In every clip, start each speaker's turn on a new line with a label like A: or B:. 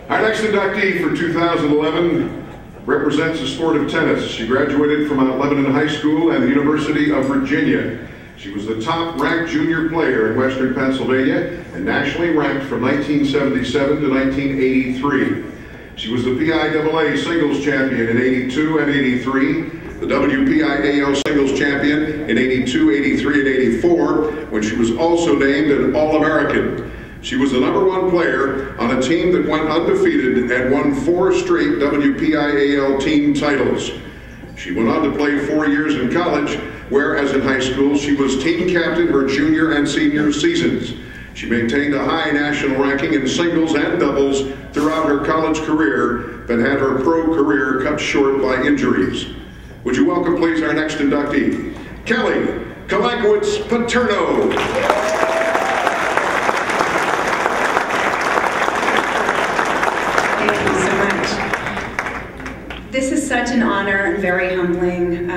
A: Our next inductee for 2011 represents the sport of tennis. She graduated from Mount Lebanon High School and the University of Virginia. She was the top-ranked junior player in Western Pennsylvania and nationally ranked from 1977 to 1983. She was the PIAA singles champion in '82 and '83, the WPIAL singles champion in '82, '83, and '84, when she was also named an All-American. She was the #1 player on a team that went undefeated and won 4 straight WPIAL team titles. She went on to play 4 years in college, whereas in high school she was team captain her junior and senior seasons. She maintained a high national ranking in singles and doubles throughout her college career, but had her pro career cut short by injuries. Would you welcome, please, our next inductee, Kelly Kolankiewicz Paterno.
B: This is such an honor and very humbling.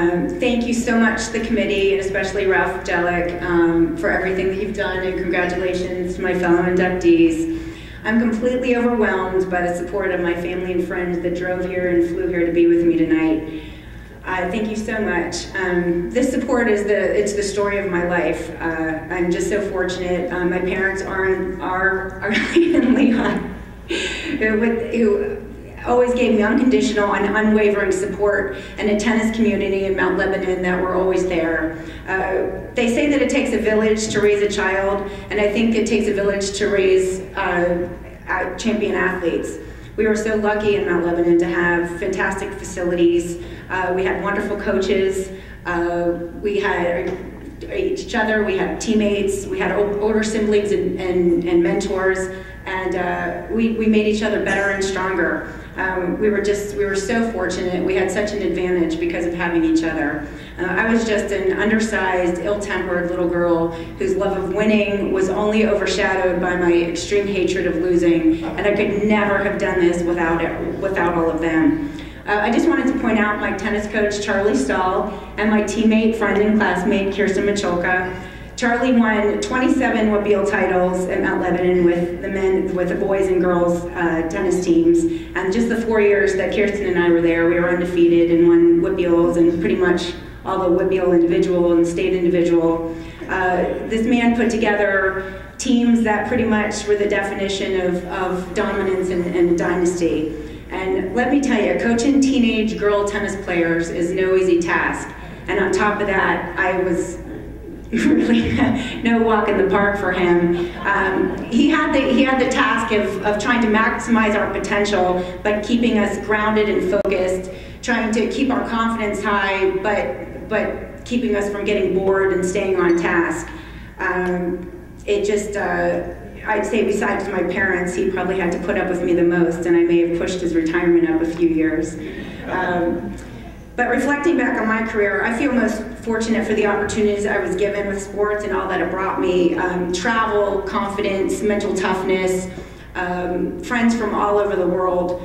B: Thank you so much to the committee, and especially Ralph Jellick, for everything that you've done, and congratulations to my fellow inductees. I'm completely overwhelmed by the support of my family and friends that drove here and flew here to be with me tonight. Thank you so much. This support is the story of my life. I'm just so fortunate. My parents are Leon Leon, who always gave me unconditional and unwavering support, and a tennis community in Mount Lebanon that were always there. They say that it takes a village to raise a child, and I think it takes a village to raise champion athletes. We were so lucky in Mount Lebanon to have fantastic facilities. We had wonderful coaches. We had each other, we had teammates, we had older siblings and mentors, and we made each other better and stronger. We were so fortunate. We had such an advantage because of having each other. I was just an undersized, ill-tempered little girl whose love of winning was only overshadowed by my extreme hatred of losing, and I could never have done this without all of them. I just wanted to point out my tennis coach, Charlie Stahl, and my teammate, friend, and classmate, Kirsten Michalka. Charlie won 27 WPIAL titles at Mount Lebanon with the boys and girls tennis teams. And just the 4 years that Kirsten and I were there, we were undefeated and won WPIALs and pretty much all the WPIAL individual and state individual. This man put together teams that pretty much were the definition of dominance and dynasty. And let me tell you, coaching teenage girl tennis players is no easy task. And on top of that, I was really no walk in the park for him. He had the task of trying to maximize our potential, but keeping us grounded and focused, trying to keep our confidence high, but keeping us from getting bored and staying on task. I'd say besides my parents, he probably had to put up with me the most, and I may have pushed his retirement up a few years. But reflecting back on my career, I feel most fortunate for the opportunities I was given with sports and all that it brought me. Travel, confidence, mental toughness, friends from all over the world.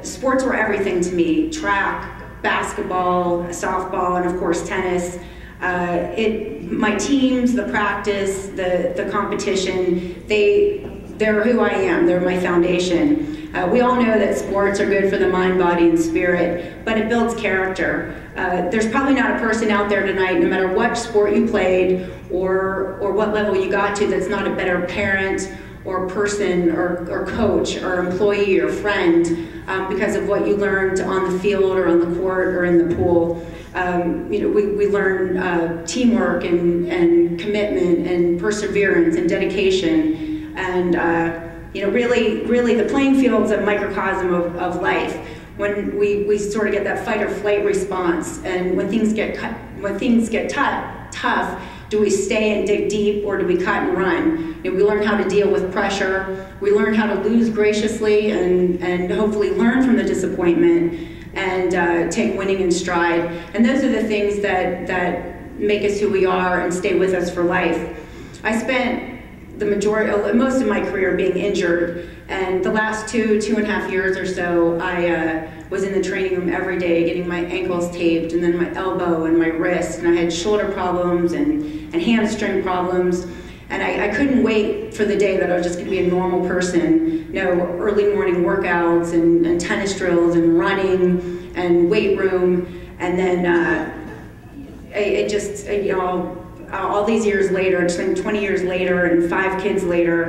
B: Sports were everything to me. Track, basketball, softball, and of course tennis. My teams, the practice, the competition, they're who I am. They're my foundation. We all know that sports are good for the mind, body, and spirit, but it builds character. There's probably not a person out there tonight, no matter what sport you played or what level you got to, that's not a better parent or person or coach or employee or friend because of what you learned on the field or on the court or in the pool. We learn teamwork and commitment and perseverance and dedication, and really the playing field's a microcosm of life. When we sort of get that fight or flight response, and when things get tough, do we stay and dig deep, or do we cut and run? We learn how to deal with pressure. We learn how to lose graciously and hopefully learn from the disappointment and take winning in stride. And those are the things that make us who we are and stay with us for life. I spent most of my career being injured, and the last 2.5 years or so, I was in the training room every day getting my ankles taped, and then my elbow and my wrist, and I had shoulder problems and hamstring problems. And I couldn't wait for the day that I was just going to be a normal person. You know, early morning workouts and tennis drills and running and weight room. And then you know, all these years later, it's been 20 years later and 5 kids later,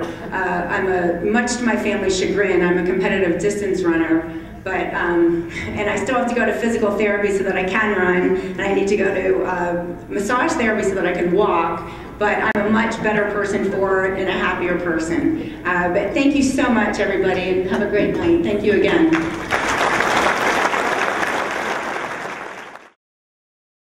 B: much to my family's chagrin, I'm a competitive distance runner. But, and I still have to go to physical therapy so that I can run, and I need to go to massage therapy so that I can walk, but I'm a much better person for it and a happier person. But thank you so much, everybody, and have a great night. Thank you again.